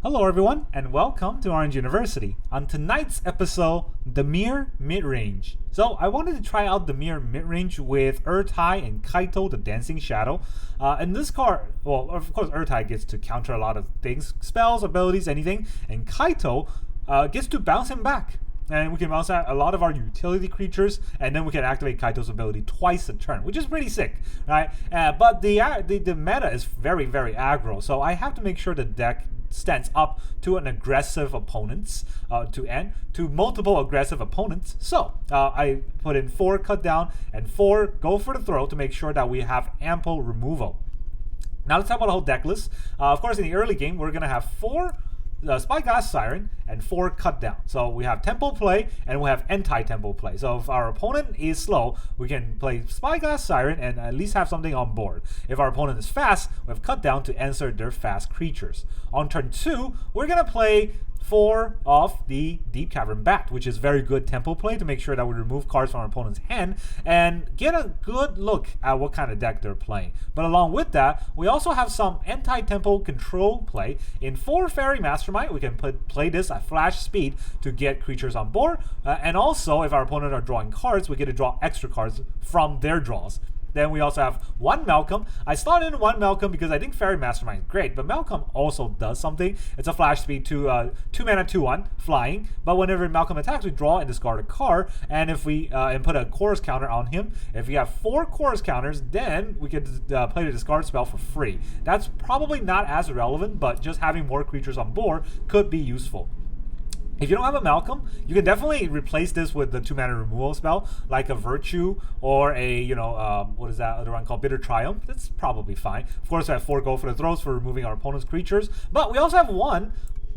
Hello everyone, and welcome to Orange University. On tonight's episode, Dimir Midrange. So I wanted to try out Dimir Midrange with Ertai and Kaito, the Dancing Shadow. And this card, well, of course Ertai gets to counter a lot of things, spells, abilities, anything, and Kaito gets to bounce him back. And we can bounce out a lot of our utility creatures, and then we can activate Kaito's ability twice a turn, which is pretty sick, right? But the meta is very, very aggro, so I have to make sure the deck stands up to an aggressive opponents, to multiple aggressive opponents. So I put in 4 cut down and 4 go for the throw to make sure that we have ample removal. Now let's talk about the whole deck list. Of course, in the early game, we're gonna have 4 Spyglass Siren and 4 cut down. So we have tempo play and we have anti-tempo play. So if our opponent is slow, we can play Spyglass Siren and at least have something on board. If our opponent is fast, we have cut down to answer their fast creatures. On turn 2, we're gonna play 4 of the Deep-Cavern Bat, which is very good tempo play to make sure that we remove cards from our opponent's hand and get a good look at what kind of deck they're playing. But along with that, we also have some anti-tempo control play. In 4 Faerie Mastermind, we can play this at flash speed to get creatures on board. And also, if our opponent are drawing cards, we get to draw extra cards from their draws. Then we also have 1 Malcolm. I started in 1 Malcolm because I think Faerie Mastermind is great, but Malcolm also does something. It's a flash speed to 2 mana 2/1 flying. But whenever Malcolm attacks, we draw and discard a card. And if we and put a chorus counter on him, if we have 4 chorus counters, then we can play the discard spell for free. That's probably not as relevant, but just having more creatures on board could be useful. If you don't have a Malcolm, you can definitely replace this with the 2 mana removal spell, like a Virtue or a, what is that other one called? Bitter Triumph. That's probably fine. Of course, we have 4 go for the throws for removing our opponent's creatures, but we also have 1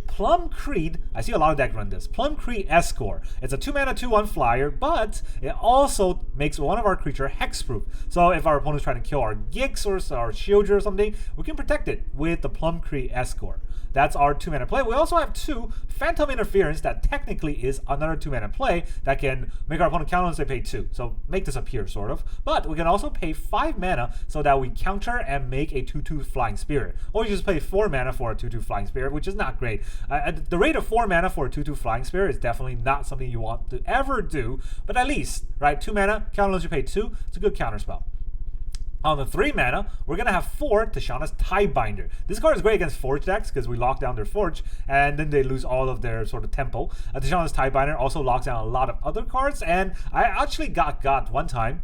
Plumecreed. I see a lot of decks run this. Plumecreed Escort. It's a 2 mana 2/1 flyer, but it also makes one of our creature hexproof. So if our opponent is trying to kill our Gix or our Sheoldred or something, we can protect it with the Plumecreed Escort. That's our 2 mana play. We also have 2 Phantom Interference that technically is another 2 mana play that can make our opponent counter once they pay 2. So make this appear, sort of. But we can also pay 5 mana so that we counter and make a 2/2 Flying Spirit. Or you just pay 4 mana for a 2/2 Flying Spirit, which is not great. The rate of 4 mana for a 2/2 Flying Spirit is definitely not something you want to ever do. But at least, right, 2 mana, counter once you pay 2, it's a good counter spell. On the 3 mana, we're going to have 4 Tishana's Tidebinder. This card is great against Forge decks because we lock down their Forge and then they lose all of their sort of tempo. Tishana's Tidebinder also locks down a lot of other cards, and I actually got one time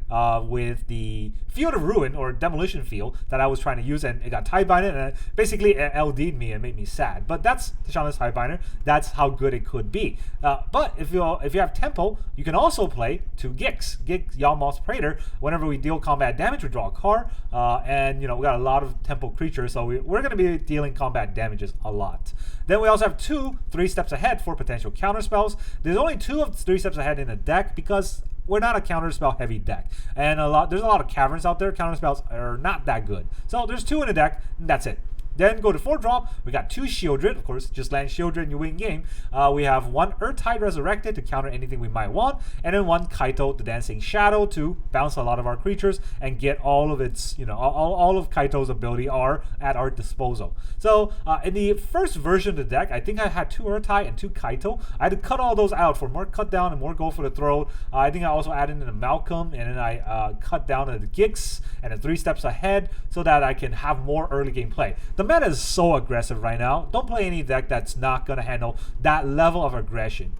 with the Field of Ruin or Demolition Field that I was trying to use, and it got Tidebinder and it basically LD'd me and made me sad. But that's Tishana's Tidebinder. That's how good it could be. But if you have tempo, you can also play 2 Gix. Yawgmoth Praetor. Whenever we deal combat damage, we draw a card. And we got a lot of tempo creatures, so we're going to be dealing combat damages a lot. Then we also have 2 3 steps ahead for potential counter spells. There's only 2 of 3 steps ahead in the deck because we're not a counter spell heavy deck, and there's a lot of caverns out there. Counter spells are not that good, so there's 2 in the deck, and that's it. Then go to 4 drop, we got 2 Sheoldred, of course, just land Sheoldred and you win game. We have 1 Ertai Resurrected to counter anything we might want, and then 1 Kaito, the Dancing Shadow, to bounce a lot of our creatures and get all of its, all of Kaito's ability are at our disposal. So in the first version of the deck, I think I had 2 Ertai and 2 Kaito. I had to cut all those out for more cut down and more go for the throw. I think I also added in a Malcolm, and then I cut down the Gix and the 3 steps ahead so that I can have more early game play. The meta is so aggressive right now. Don't play any deck that's not going to handle that level of aggression.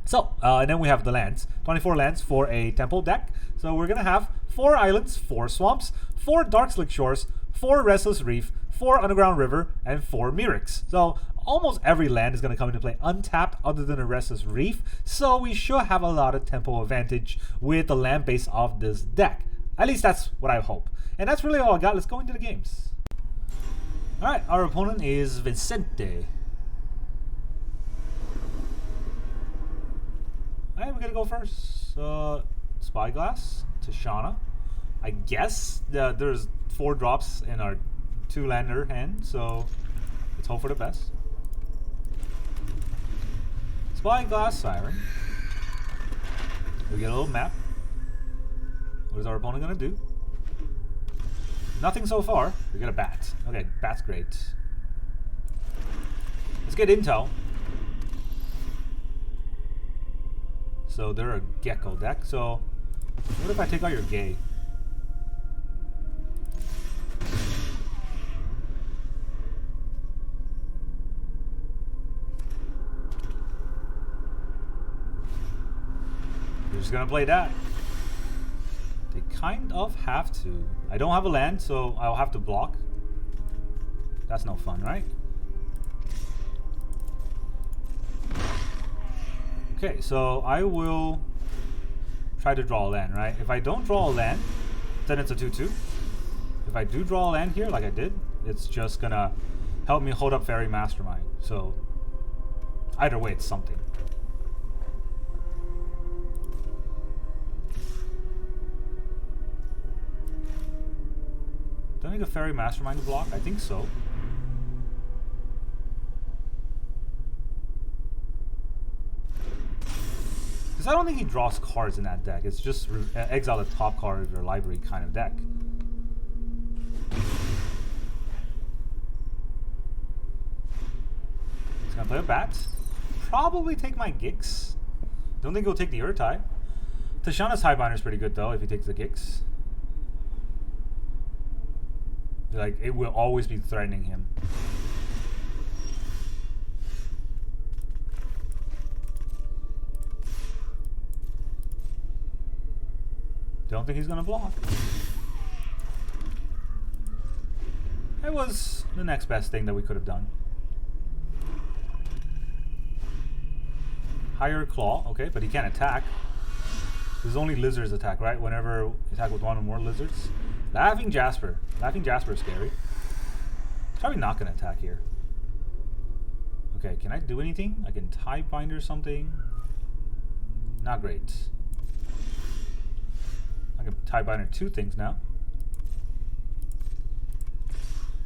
So, and then we have the lands. 24 lands for a temple deck. So we're going to have 4 islands, 4 swamps, 4 Darkslick Shores, 4 Restless Reef, 4 Underground River, and 4 Mirrors. So almost every land is going to come into play untapped other than a Restless Reef. So we should have a lot of tempo advantage with the land base of this deck. At least that's what I hope. And that's really all I got. Let's go into the games. Alright, our opponent is Vicente. Alright, we're gonna go first. Spyglass, Tishana. I guess there's 4 drops in our 2-lander hand, so let's hope for the best. Spyglass Siren. We get a little map. What is our opponent gonna do? Nothing so far. We get a bat. Okay, bat's great. Let's get intel. So they're a Gecko deck. So what if I take out your Gay? You're just gonna play that. They kind of have to. I don't have a land, so I'll have to block. That's no fun, right? Okay, so I will try to draw a land, right? If I don't draw a land, then it's a 2-2. If I do draw a land here, like I did, it's just gonna help me hold up Faerie Mastermind. So either way, it's something. Do I make a Faerie Mastermind to block? I think so. I don't think he draws cards in that deck. It's just exile the top card of your library kind of deck. He's gonna play a Bat. Probably take my Gix. Don't think he'll take the Ertai. Tishana's Tidebinder is pretty good though if he takes the Gix. Like, it will always be threatening him. Don't think he's gonna block. It was the next best thing that we could have done. Higher Claw, okay, but he can't attack. There's only lizards attack, right? Whenever you attack with one or more lizards. Laughing Jasper. Laughing Jasper is scary. Probably not gonna attack here. Okay, can I do anything? I can Tidebinder something. Not great. I can Tidebinder 2 things now.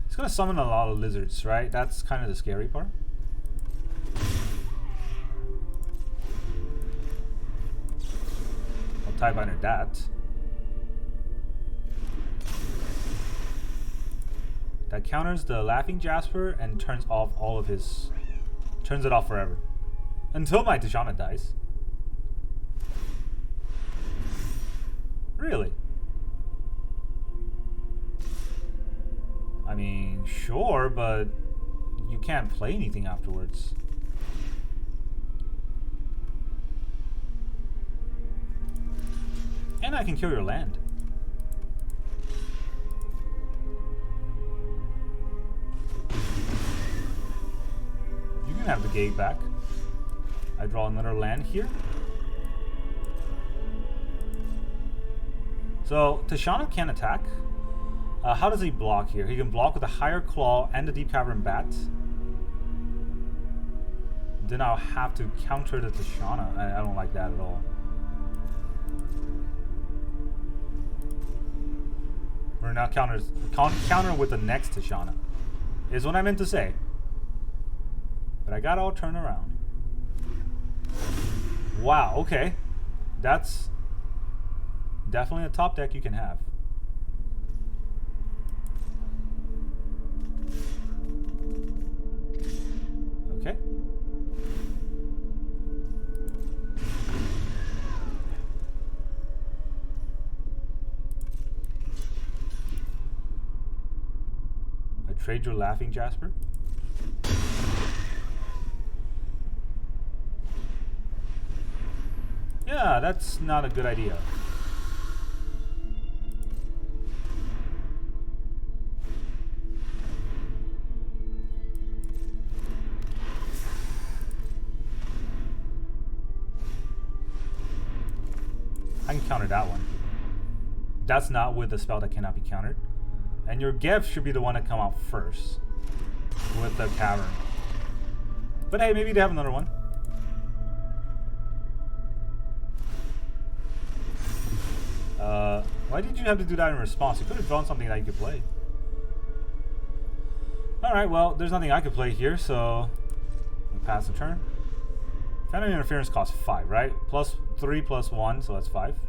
It's gonna summon a lot of lizards, right? That's kind of the scary part. I'll Tidebinder that. That counters the Laughing Jasper and turns off all of his... turns it off forever. Until my Tishana dies. Really? I mean, sure, but you can't play anything afterwards. And I can kill your land. You can have the gate back. I draw another land here. So, Tishana can attack. How does he block here? He can block with a Higher Claw and the Deep-Cavern Bat. Then I'll have to counter the Tishana. I don't like that at all. Or now counter with the next Tishana. Is what I meant to say. But I gotta all turn around. Wow, okay. That's definitely a top deck you can have. Okay. I trade your Laughing Jasper. Yeah, that's not a good idea. I can counter that one. That's not with the spell that cannot be countered. And your Gev should be the one to come out first with the cavern. But hey, maybe they have another one. Why did you have to do that in response? You could have drawn something that you could play. Alright, well, there's nothing I could play here, so I'll pass the turn. Phantom Interference costs 5, right? Plus 3 plus 1, so that's 5.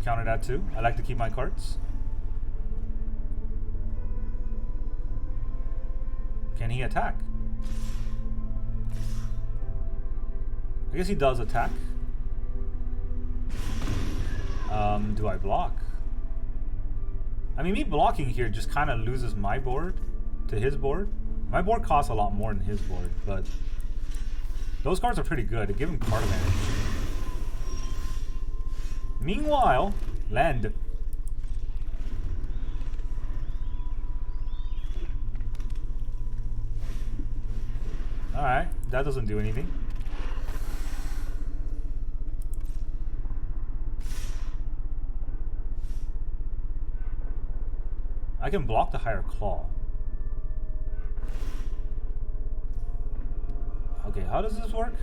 counter that too. I like to keep my cards. Can he attack? I guess he does attack. Do I block? I mean, me blocking here just kind of loses my board to his board. My board costs a lot more than his board, but those cards are pretty good. They give him card advantage. Meanwhile, land. Alright, that doesn't do anything. I can block the higher claw. Okay, how does this work?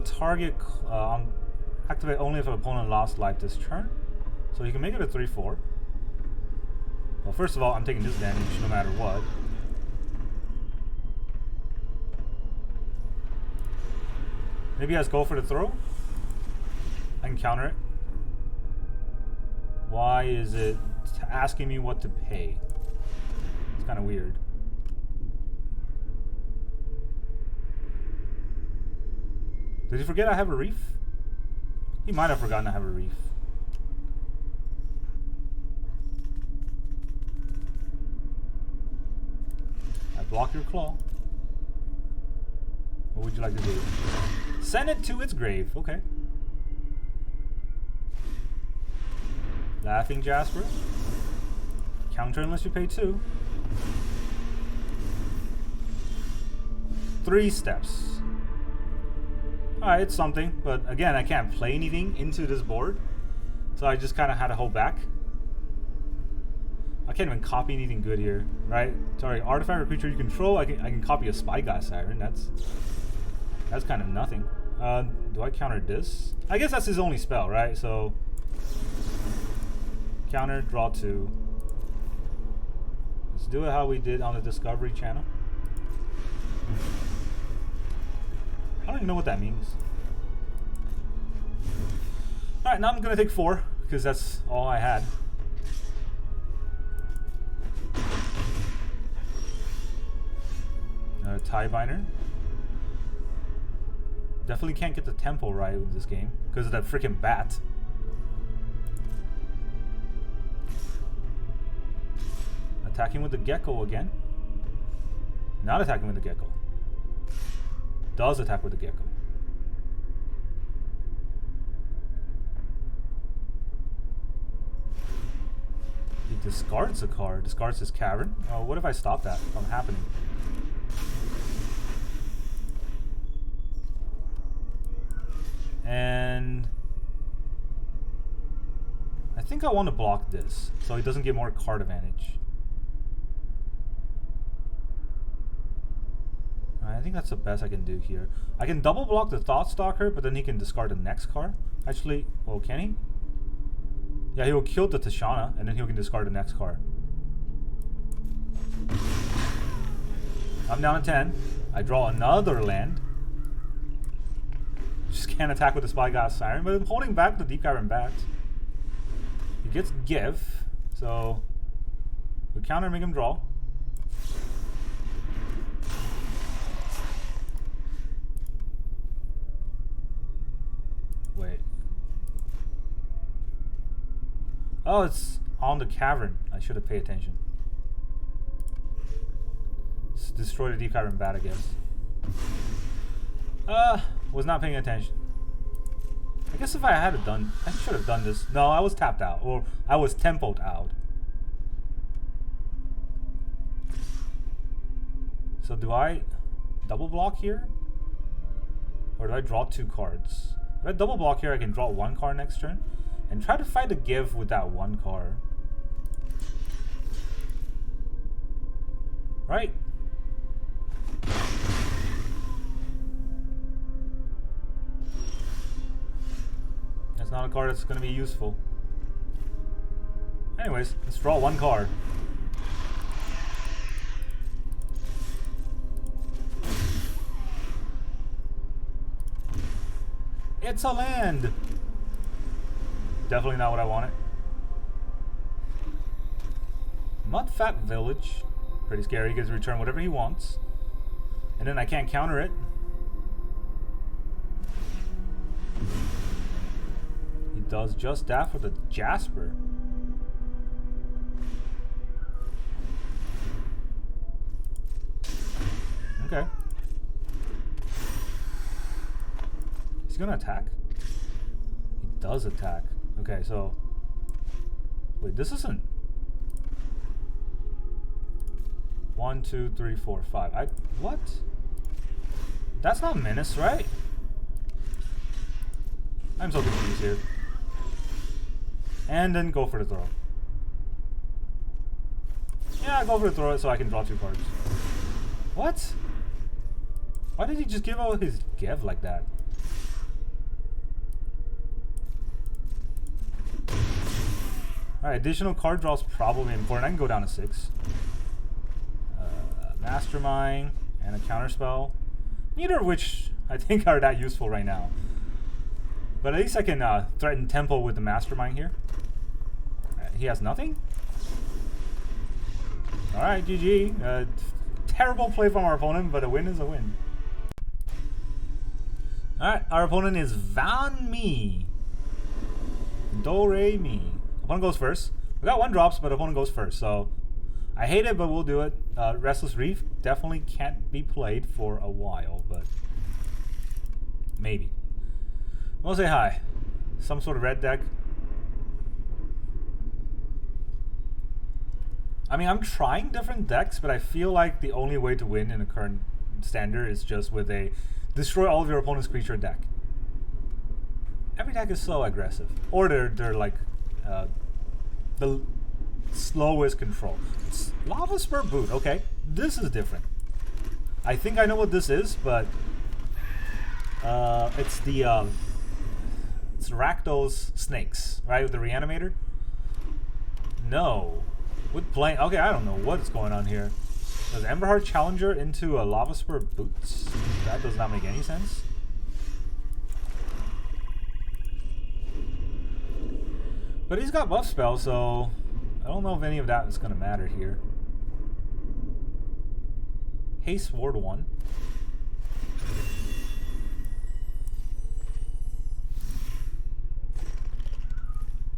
Target activate only if an opponent lost life this turn. So you can make it a 3/4. Well, first of all, I'm taking this damage no matter what. Maybe he has go for the throw. I can counter it. Why is it asking me what to pay? It's kind of weird. Did he forget I have a reef? He might have forgotten I have a reef. I block your claw. What would you like to do? Send it to its grave. Okay. Laughing Jasper. Counter unless you pay 2. 3 steps. Alright, it's something, but again, I can't play anything into this board, so I just kind of had to hold back. I can't even copy anything good here, right? Sorry, artifact or creature you control, I can copy a Spyglass Siren. That's kind of nothing. Do I counter this? I guess that's his only spell, right? So counter, draw 2. Let's do it how we did on the Discovery channel. I don't even know what that means. Alright, now I'm gonna take 4, because that's all I had. Tidebinder. Definitely can't get the tempo right with this game, because of that freaking bat. Attacking with the gecko again. Not attacking with the gecko. Does attack with the gecko. He discards a card. Discards his cavern. Oh, what if I stop that from happening? And I think I want to block this so he doesn't get more card advantage. I think that's the best I can do here. I can double block the Thoughtstalker, but then he can discard the next card. Actually, well, can he? Yeah, he will kill the Tishana, and then he can discard the next card. I'm down to 10. I draw another land. Just can't attack with the Spyglass Siren, but I'm holding back the Deep-Cavern Bat. He gets give, so we counter and make him draw. Wait. Oh, it's on the cavern. I should have paid attention. Let's destroy the Deep-Cavern Bat, I guess. Was not paying attention. I guess if I had done, I should have done this. No, I was tapped out, or I was tempoed out. So do I double block here? Or do I draw 2 cards? If I double block here, I can draw 1 card next turn and try to fight the give with that 1 card. Right? That's not a card that's going to be useful. Anyways, let's draw 1 card. It's a land! Definitely not what I wanted. Mudfat Village. Pretty scary. He gets to return whatever he wants. And then I can't counter it. He does just that for the Jasper. Okay. He's gonna attack? He does attack. Okay, so... Wait, this isn't... 1, 2, 3, 4, 5. What? That's not Menace, right? I'm so confused here. And then go for the throw. Yeah, go for the throw so I can draw 2 cards. What? Why did he just give out his Gev like that? Alright, additional card draw is probably important. I can go down to 6. Mastermind and a counterspell. Neither of which I think are that useful right now. But at least I can threaten Tempo with the Mastermind here. He has nothing? Alright, GG. Terrible play from our opponent, but a win is a win. Alright, our opponent is Van Mi. Do Re Mi. Opponent goes first. We got 1 drops, but opponent goes first, so I hate it, but we'll do it. Restless Reef definitely can't be played for a while, but maybe. We'll say hi. Some sort of red deck. I mean, I'm trying different decks, but I feel like the only way to win in the current standard is just with a destroy all of your opponent's creature deck. Every deck is so aggressive. Or they're like the slowest control. It's Lava Spur Boot. Okay, this is different. I think I know what this is, but it's the it's Rakdos Snakes, right? With the Reanimator. No, with playing. Okay, I don't know what is going on here. Does Emberheart Challenger into a Lava Spur Boots? That does not make any sense. But he's got buff spell, so I don't know if any of that is going to matter here. Haste Ward 1.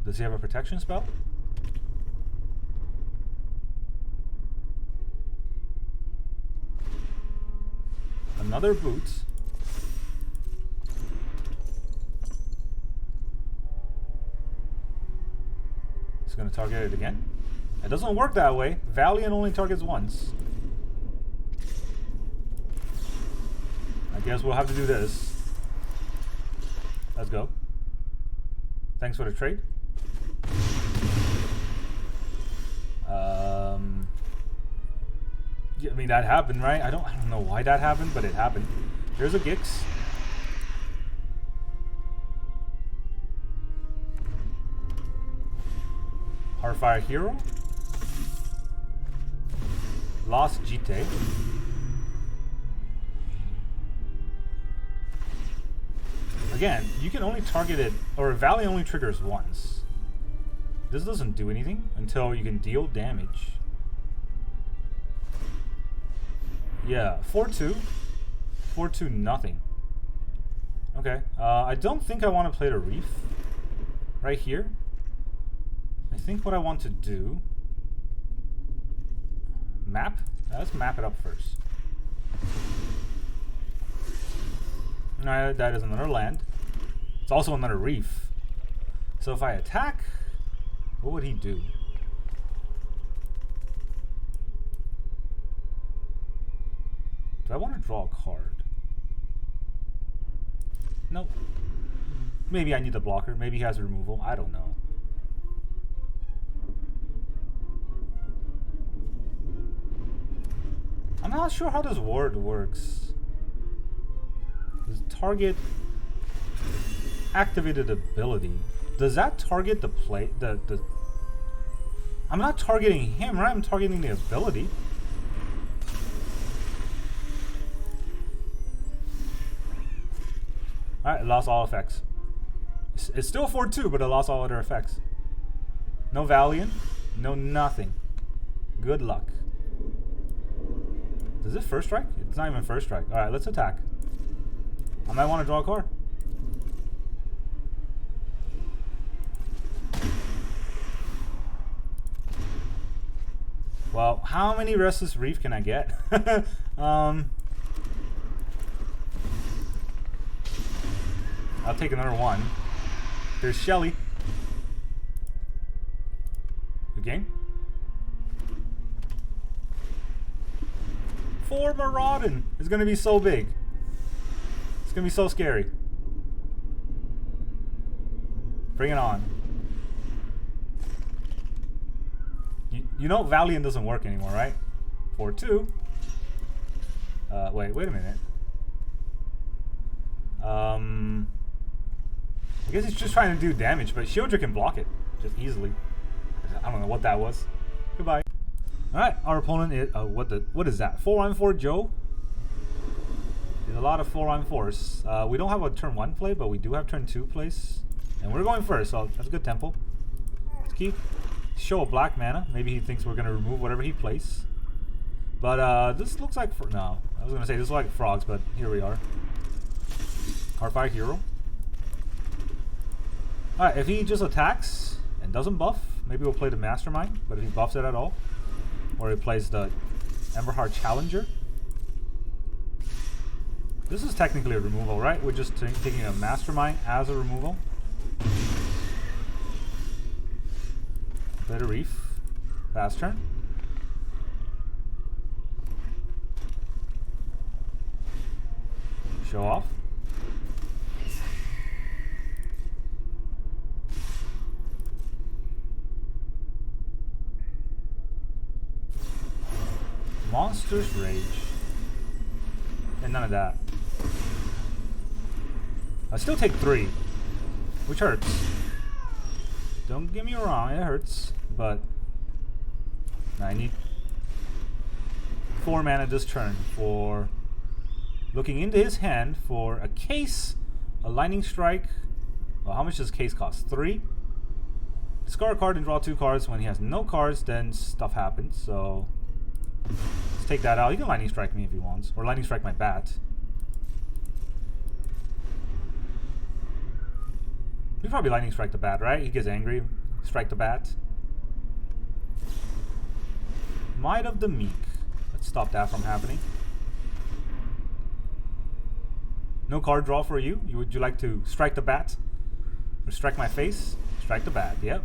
Does he have a protection spell? Another boot. He's going to target it again. It doesn't work that way. Valiant only targets once. I guess we'll have to do this. Let's go. Thanks for the trade. Yeah, I mean, that happened, right? I don't know why that happened, but it happened. Here's a Gix. Heartfire Hero. Lost Jite. Again, you can only target it, or Valley only triggers once. This doesn't do anything until you can deal damage. Yeah, 4-2. 4-2 nothing. Okay, I don't think I want to play the Reef right here. I think what I want to do... Map? Let's map it up first. That is another land. It's also another Reef. So if I attack, what would he do? Do I want to draw a card? Nope. Maybe I need the blocker. Maybe he has removal. I don't know. I'm not sure how this ward works. Does target activated ability? Does that target the play? The I'm not targeting him, right? I'm targeting the ability. Alright, lost all effects. It's still 4-2, but it lost all other effects. No Valiant, no nothing. Good luck. Is it first strike? It's not even first strike. Alright, let's attack. I might want to draw a card. Well, how many Restless Reef can I get? I'll take another one. There's Shelly. Good game. 4 Maraudon. It's gonna be so big. It's gonna be so scary. Bring it on. You know Valiant doesn't work anymore, right? 4-2. Wait a minute. I guess he's just trying to do damage, but Sheoldred can block it just easily. I don't know what that was. Goodbye. Alright, our opponent is what is that? 4-on-4 Joe? There's a lot of 4-on-4s. We don't have a turn 1 play, but we do have turn 2 plays. And we're going first, so that's a good tempo. Let's keep show a black mana. Maybe he thinks we're gonna remove whatever he plays. But this looks like no. I was gonna say this looks like frogs, but here we are. Heartfire Hero. Alright, if he just attacks and doesn't buff, maybe we'll play the Mastermind. But if he buffs it at all, or he plays the Emberheart Challenger. This is technically a removal, right? We're just taking a Mastermind as a removal. Play the Reef. Fast turn. Show off. Monster's Rage. And none of that. I still take 3, which hurts. Don't get me wrong, it hurts, but I need 4 mana this turn for looking into his hand for a Case, a Lightning Strike. Well, how much does Case cost? 3? Discard a card and draw 2 cards. When he has no cards, then stuff happens, so let's take that out. He can Lightning Strike me if he wants, or Lightning Strike my bat. He'd probably Lightning Strike the bat, right? He gets angry, strike the bat. Might of the Meek. Let's stop that from happening. No card draw for you. Would you like to strike the bat? Or strike my face? Strike the bat, yep.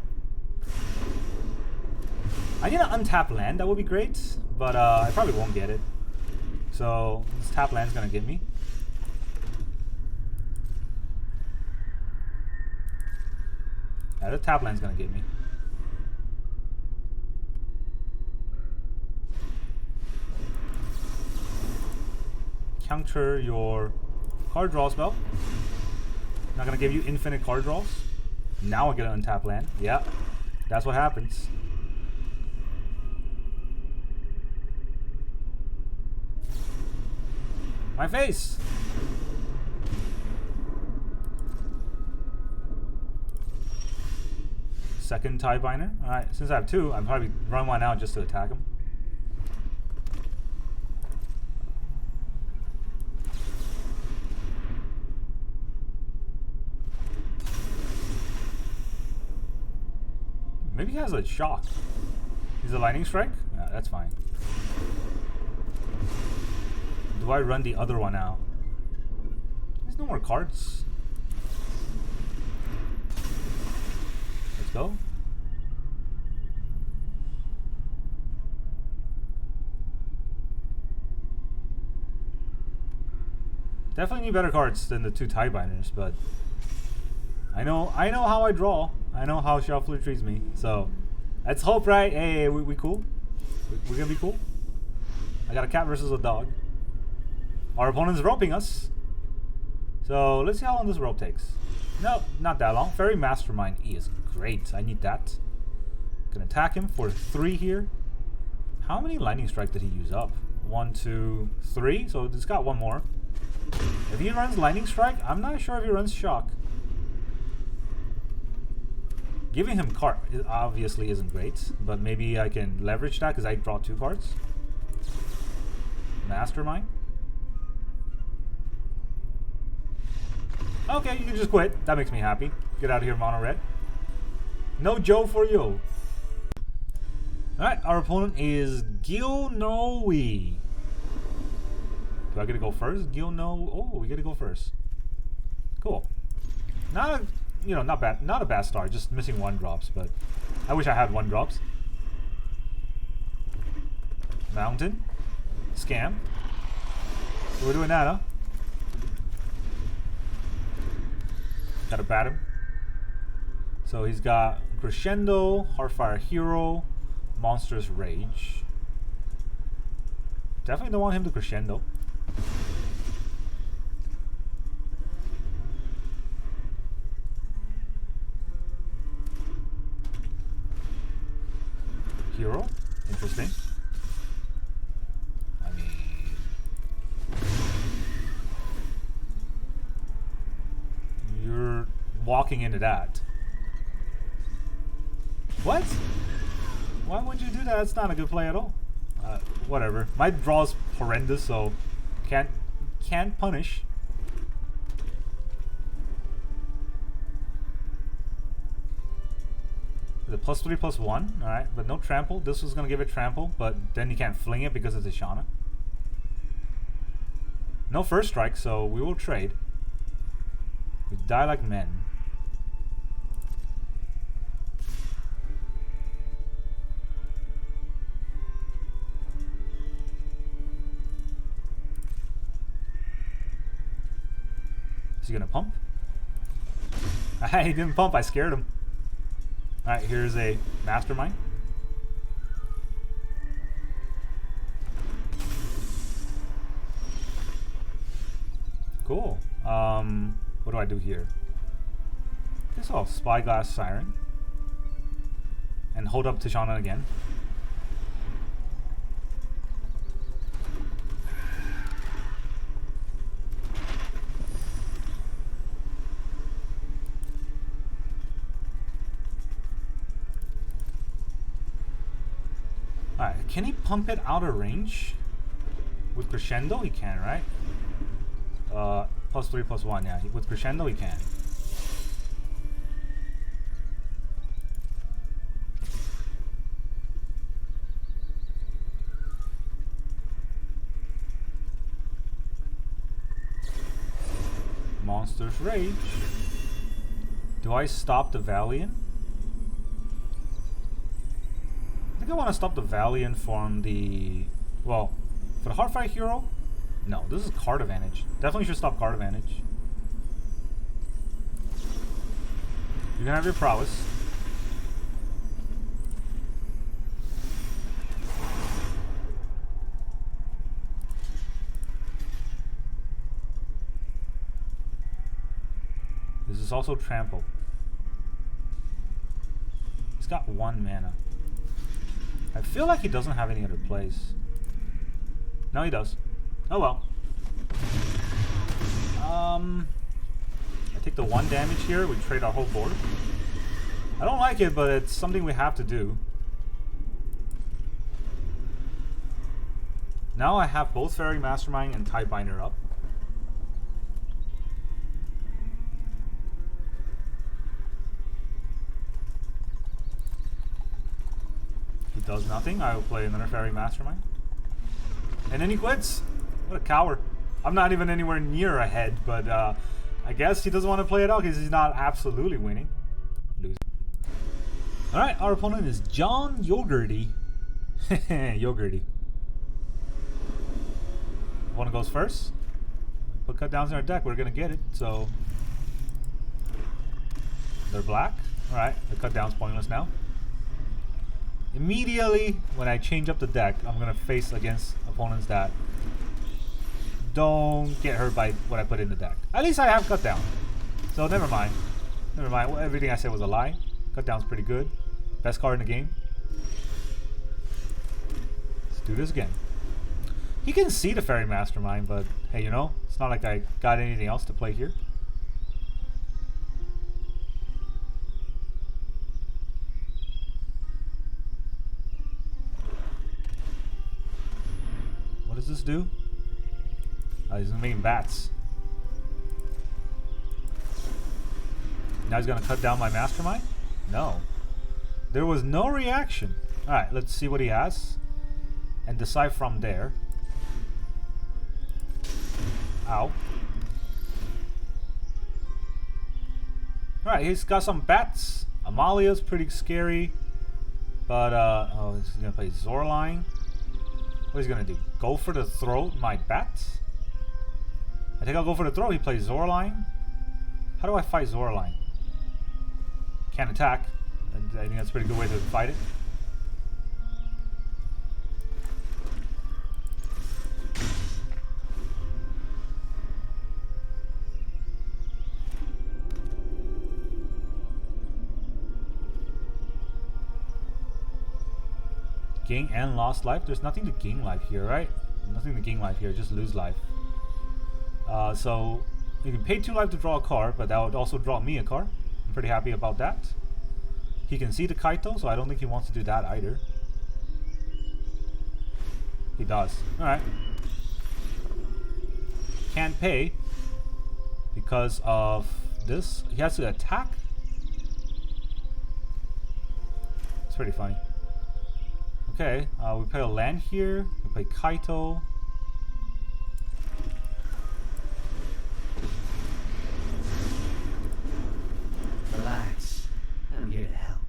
I need an untap land, that would be great. But I probably won't get it. So this tap land's gonna get me. Yeah, the tap land's gonna get me. Counter your card draw spell. Not gonna give you infinite card draws. Now I get an untap land. Yeah, that's what happens. My face! Second Tidebinder. Alright, since I have 2, I'll probably run one out just to attack him. Maybe he has a shock. He's a Lightning Strike? Yeah, that's fine. Do I run the other one out? There's no more cards. Let's go. Definitely need better cards than the 2 Tidebinders, but I know how I draw. I know how Shuffler treats me. So let's hope, right? Hey, we cool? We're gonna be cool? I got a cat versus a dog. Our opponent's roping us. So let's see how long this rope takes. No, not that long. Faerie Mastermind is great. I need that. Gonna attack him for 3 here. How many Lightning Strike did he use up? 1, 2, 3. So he's got 1 more. If he runs Lightning Strike, I'm not sure if he runs Shock. Giving him card obviously isn't great, but maybe I can leverage that because I draw 2 cards. Mastermind. Okay, you can just quit. That makes me happy. Get out of here, mono red. No Joe for you. Alright, our opponent is Gilnoe. Do I get to go first? Gilno. Oh, we get to go first. Cool. Not a, you know, not bad. Not a bad start. Just missing 1-drops, but I wish I had 1-drops. Mountain. Scam. We're doing that, huh? Gotta bat him. So he's got Crescendo, Heartfire Hero, Monstrous Rage. Definitely don't want him to Crescendo. Hero, interesting. I mean, you're walking into that. What? Why would you do that? That's not a good play at all. Whatever. My draw's horrendous, so can't punish. The +3/+1, alright, but no trample. This was gonna give it trample, but then you can't fling it because of Tishana. No first strike, so we will trade. We die like men. Is he gonna pump? He didn't pump, I scared him. Alright, here's a Mastermind. Cool. What do I do here? I guess I'll Spyglass Siren. And hold up Tishana again. Alright, can he pump it out of range? With Crescendo, he can, right? +3/+1, yeah. With Crescendo, he can. Monster's Rage. Do I stop the Valiant? I think I want to stop the Valiant from the... Well, for the Heartfire Hero? No, this is card advantage. Definitely should stop card advantage. You can have your Prowess. This is also Trample. He's got 1 mana. I feel like he doesn't have any other plays. No, he does. Oh well. I take the 1 damage here. We trade our whole board. I don't like it, but it's something we have to do. Now I have both Faerie Mastermind and Tidebinder up. He does nothing. I will play another Faerie Mastermind. And then he quits. What a coward. I'm not even anywhere near ahead, but I guess he doesn't want to play it out because he's not absolutely winning. Losing. Alright, our opponent is John Yogurty. Yogurty. One goes first. Put cut downs in our deck, we're gonna get it, so they're black. Alright, the cut down's pointless now. Immediately when I change up the deck, I'm gonna face against opponents that don't get hurt by what I put in the deck. At least I have cut down. So never mind. Never mind. Everything I said was a lie. Cut down's pretty good. Best card in the game. Let's do this again. He can see the Faerie Mastermind, but hey, you know, it's not like I got anything else to play here. do? He's making bats. Now he's gonna cut down my Mastermind? No. There was no reaction. Alright, let's see what he has. And decide from there. Ow. Alright, he's got some bats. Amalia's pretty scary. But, oh, he's gonna play Zorline. What is he gonna do? Go for the throat, my bats? I think I'll go for the throw. He plays Zorline. How do I fight Zorline? Can't attack. I think that's a pretty good way to fight it. Gain and lost life? There's nothing to gain life here, right? Nothing to gain life here, just lose life. So you can pay 2 life to draw a card, but that would also draw me a card. I'm pretty happy about that. He can see the Kaito, so I don't think he wants to do that either. He does. Alright. Can't pay because of this. He has to attack. It's pretty funny. Okay, we play a land here. We play Kaito. Relax. I'm here to help.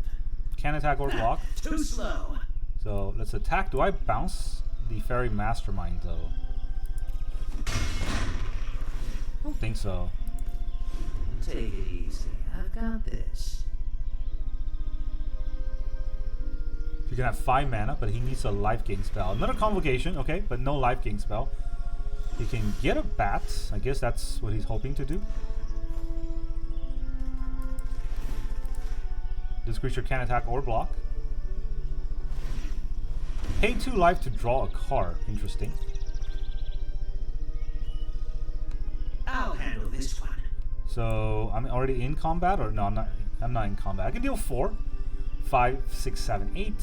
Can't attack or block. Too slow. So let's attack. Do I bounce the Faerie Mastermind though? I don't think so. Take it easy. I've got this. He can have 5 mana, but he needs a life gain spell. Another Convocation, okay, but no life gain spell. He can get a bat. I guess that's what he's hoping to do. This creature can't attack or block. Pay 2 life to draw a card. Interesting. I'll handle this one. So I'm already in combat, or no? I'm not. I'm not in combat. I can deal 4, 5, 6, 7, 8.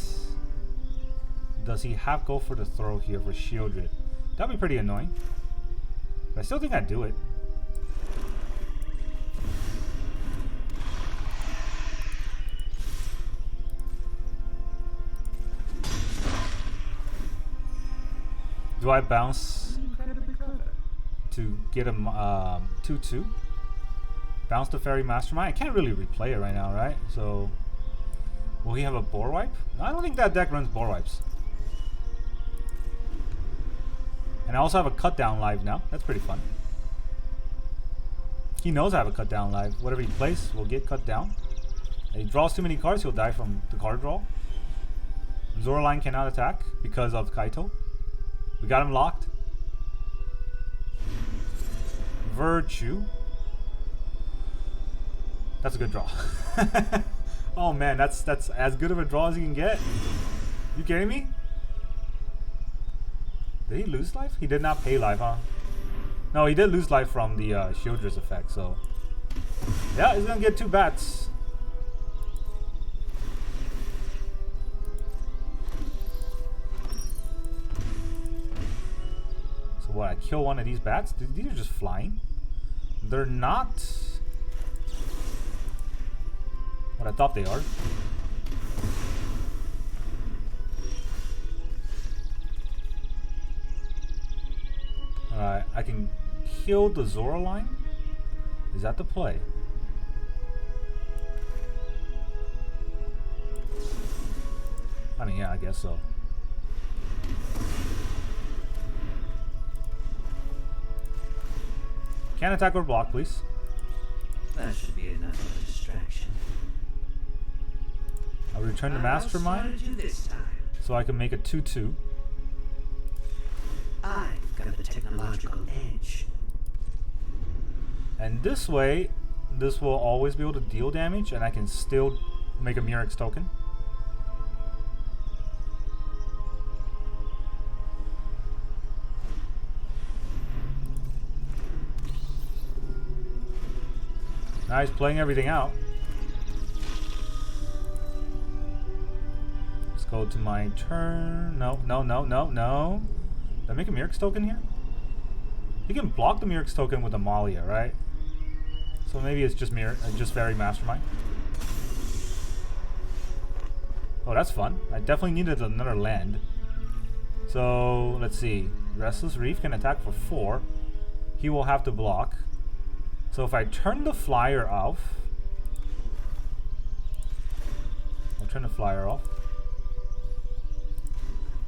Does he have go for the throw here for Sheoldred? That'd be pretty annoying. But I still think I'd do it. Do I bounce to get him 2/2? Bounce the Faerie Mastermind? I can't really replay it right now, right? So, will he have a board wipe? No, I don't think that deck runs board wipes. And I also have a cut down live now. That's pretty fun. He knows I have a cut down live. Whatever he plays will get cut down. If he draws too many cards, he'll die from the card draw. Zorline cannot attack because of Kaito. We got him locked. Virtue. That's a good draw. Oh man, that's as good of a draw as you can get. You kidding me? Did he lose life? He did not pay life, huh? No, he did lose life from the Sheoldred's effect, so... Yeah, he's gonna get 2 bats. So what, I kill one of these bats? These are just flying. They're not... what I thought they are. Alright, I can kill the Zorline? Is that the play? I mean, yeah, I guess so. Can't attack or block, please. That should be enough of a distraction. I'll return to Mastermind You this time. so I can make a 2/2. I've got the technological edge. And this way, this will always be able to deal damage, and I can still make a Murex token. Now he's playing everything out. Let's go to my turn. No, no, no, no, no. Did I make a Mirix token here? He can block the Mirix token with Amalia, right? So maybe it's just just Faerie Mastermind. Oh, that's fun. I definitely needed another land. So, let's see. Restless Reef can attack for 4. He will have to block. So if I turn the flyer off... I'll turn the flyer off.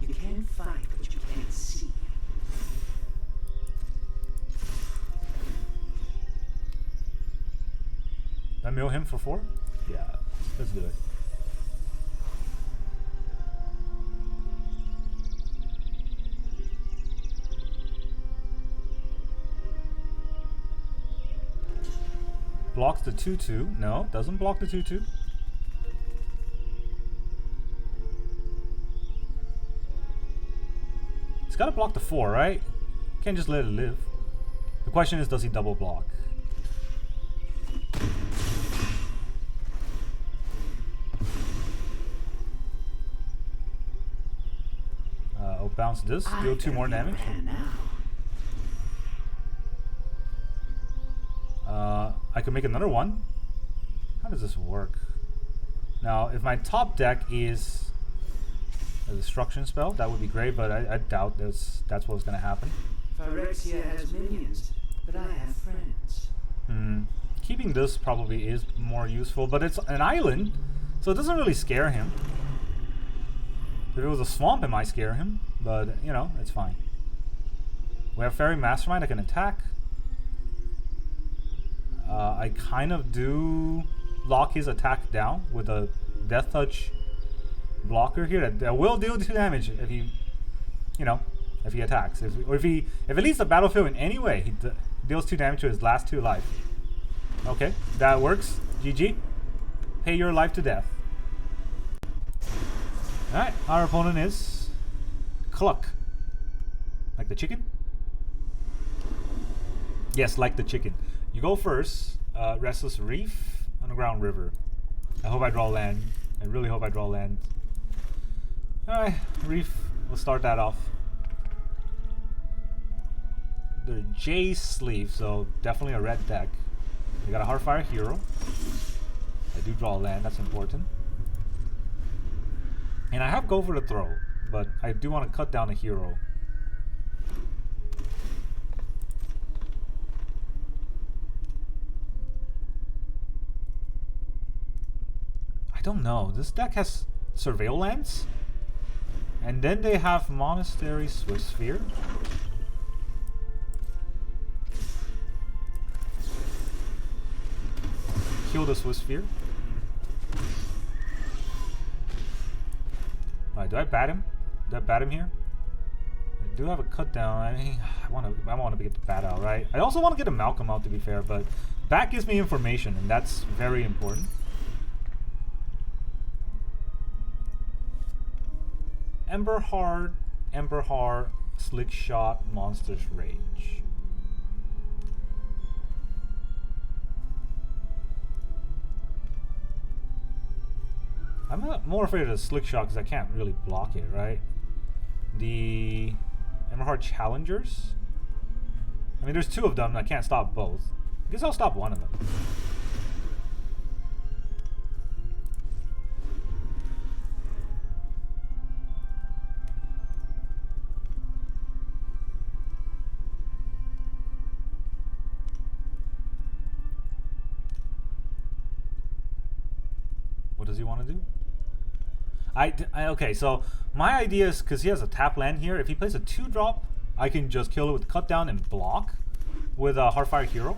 You can't fight what you can't see. I mill him for 4? Yeah, let's do it. Blocks the 2/2. No, doesn't block the 2/2. It's gotta block the 4, right? Can't just let it live. The question is, does he double block? I'll bounce this, deal 2 more damage. I can make another one. How does this work? Now, if my top deck is a destruction spell, that would be great, but I doubt that's what's going to happen. Phyrexia has minions, but I have friends. Keeping this probably is more useful, but it's an island, so it doesn't really scare him. If it was a swamp, it might scare him, but, you know, it's fine. We have Faerie Mastermind, I can attack. I kind of do lock his attack down with a Death Touch blocker here that will deal 2 damage if he, you know, if he attacks. If it leaves the battlefield in any way, he deals 2 damage to his last 2 life. Okay, that works. GG. Pay your life to death. Alright, our opponent is Cluck. Like the chicken? Yes, like the chicken. You go first. Restless Reef, Underground River. I hope I draw land. I really hope I draw land. Alright, Reef. We'll start that off. They're J sleeve, so definitely a red deck. We got a Heartfire hero. I do draw land, that's important. And I have go for the throw, but I do want to cut down a hero. I don't know. This deck has Surveil lands, and then they have Monastery Swiftspear. Kill the Swiftspear. Alright, do I bat him? Do I bat him here? I do have a cut down. I mean, I want to get the bat out, right? I also want to get a Malcolm out, to be fair, but bat gives me information, and that's very important. Ember Heart, Slick Shot, Monster's Rage. I'm more afraid of the Slick Shot because I can't really block it, right? The Ember Heart Challengers. I mean, there's 2 of them, and I can't stop both. I guess I'll stop one of them. What does he want to do? Okay, so my idea is, because he has a tap land here, if he plays a 2-drop, I can just kill it with cut down and block with a Heartfire hero.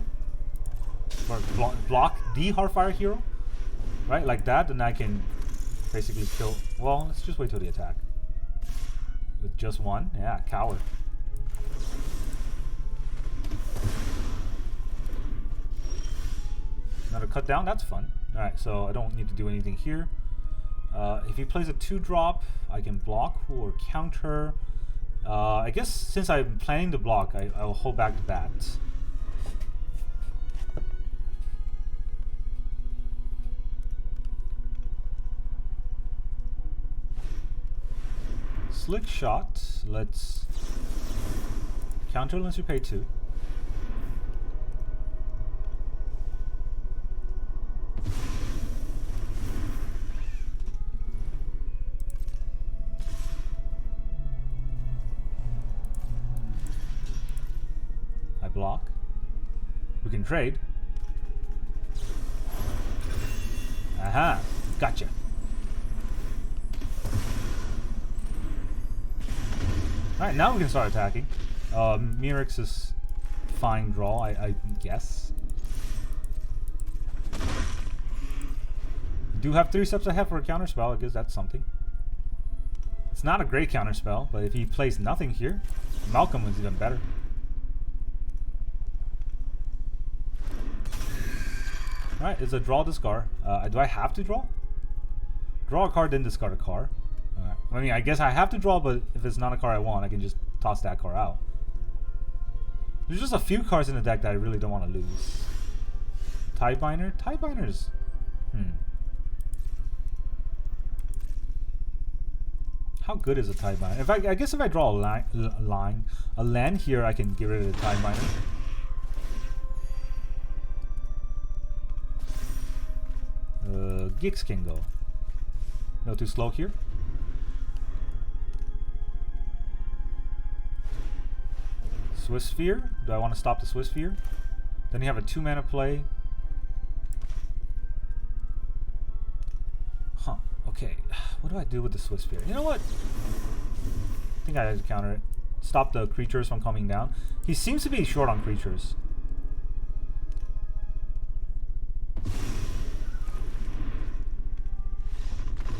Or block the Heartfire hero. Right, like that, and I can basically kill... Well, let's just wait till the attack. With just 1? Yeah, coward. Another cut down, that's fun. Alright, so I don't need to do anything here. If he plays a 2-drop, I can block or counter. I guess since I'm planning to block, I will hold back the bat. Slick Shot. Let's Counter unless you pay 2. I block. We can trade. Aha, gotcha. Alright, now we can start attacking. Mirix is fine draw, I guess. We do have 3 steps ahead for a counterspell. I guess that's something. It's not a great counterspell, but if he plays nothing here, Malcolm is even better. Alright, it's a draw discard. Do I have to draw? Draw a card, then discard a card. I mean, I guess I have to draw, but if it's not a card I want, I can just toss that card out. There's just a few cards in the deck that I really don't want to lose. Tidebinder? Tidebinder's... How good is a Tidebinder? If I guess if I draw a land here, I can get rid of the Tidebinder. Gix can go. No, too slow here. Swiss Sphere. Do I want to stop the Swiss Sphere? Then you have a 2-mana play. Huh. Okay. What do I do with the Swiss Sphere? You know what? I think I have to counter it. Stop the creatures from coming down. He seems to be short on creatures.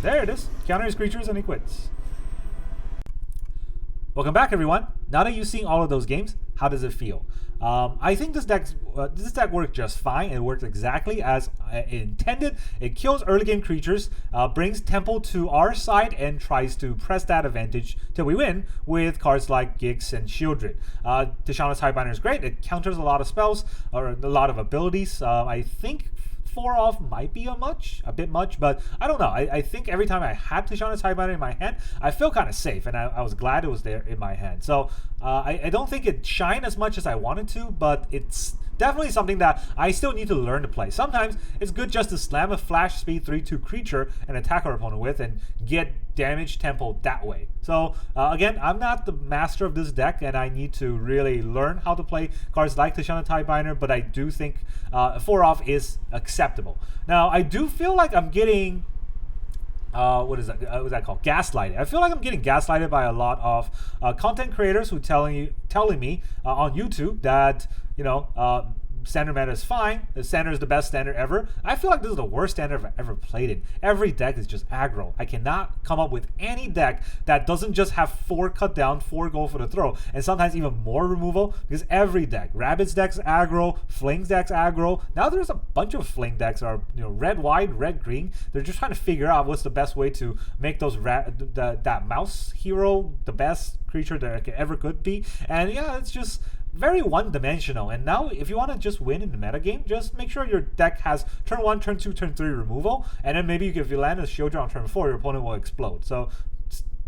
There it is. Counter his creatures and he quits. Welcome back, everyone. Now that you've seen all of those games, how does it feel? I think this deck worked just fine. It worked exactly as intended. It kills early game creatures, brings Tempo to our side, and tries to press that advantage till we win with cards like Gix and Sheoldred. Tishana's Tidebinder is great. It counters a lot of spells or a lot of abilities. I think 4 off might be a bit much, but I don't know. I think every time I had Tishana's Tidebinder in my hand, I feel kind of safe, and I was glad it was there in my hand. So I don't think it shined as much as I wanted to, but it's definitely something that I still need to learn to play. Sometimes it's good just to slam a flash speed 3/2 creature and attack our opponent with and get damage tempo that way. So again, I'm not the master of this deck, and I need to really learn how to play cards like Tishana Tidebinder, but I do think 4 off is acceptable. Now, I do feel like I'm getting what's that called? Gaslighted. I feel like I'm getting gaslighted by a lot of content creators who telling me on YouTube that, you know, standard meta is fine. The standard is the best standard ever. I feel like this is the worst standard I've ever played in. Every deck is just aggro. I cannot come up with any deck that doesn't just have 4 cut down, 4 go for the throw, and sometimes even more removal, because every deck, Rabbit's deck's aggro, Fling's deck's aggro. Now there's a bunch of Fling decks that are, you know, red white, red green. They're just trying to figure out what's the best way to make those that mouse hero the best creature that it ever could be. And yeah, it's just very one-dimensional. And now if you want to just win in the metagame, just make sure your deck has turn 1, turn 2, turn 3 removal, and then maybe if you land a Sheoldred on turn 4, your opponent will explode. So,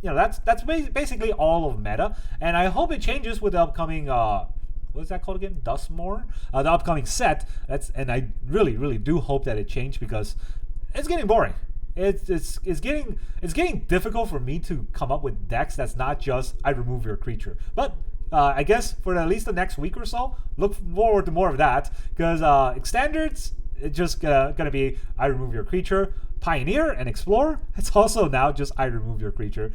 you know, that's basically all of meta, and I hope it changes with the upcoming what is that called again? Dustmore? The upcoming set. And I really do hope that it changed, because it's getting boring. It's getting difficult for me to come up with decks that's not just I remove your creature. But I guess for at least the next week or so, look forward to more of that, because standards, it's just gonna be I remove your creature. Pioneer and Explorer, it's also now just I remove your creature.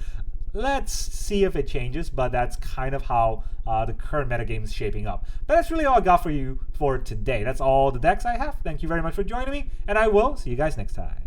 Let's see if it changes, but that's kind of how the current metagame is shaping up. But that's really all I got for you for today. That's all the decks I have. Thank you very much for joining me, and I will see you guys next time.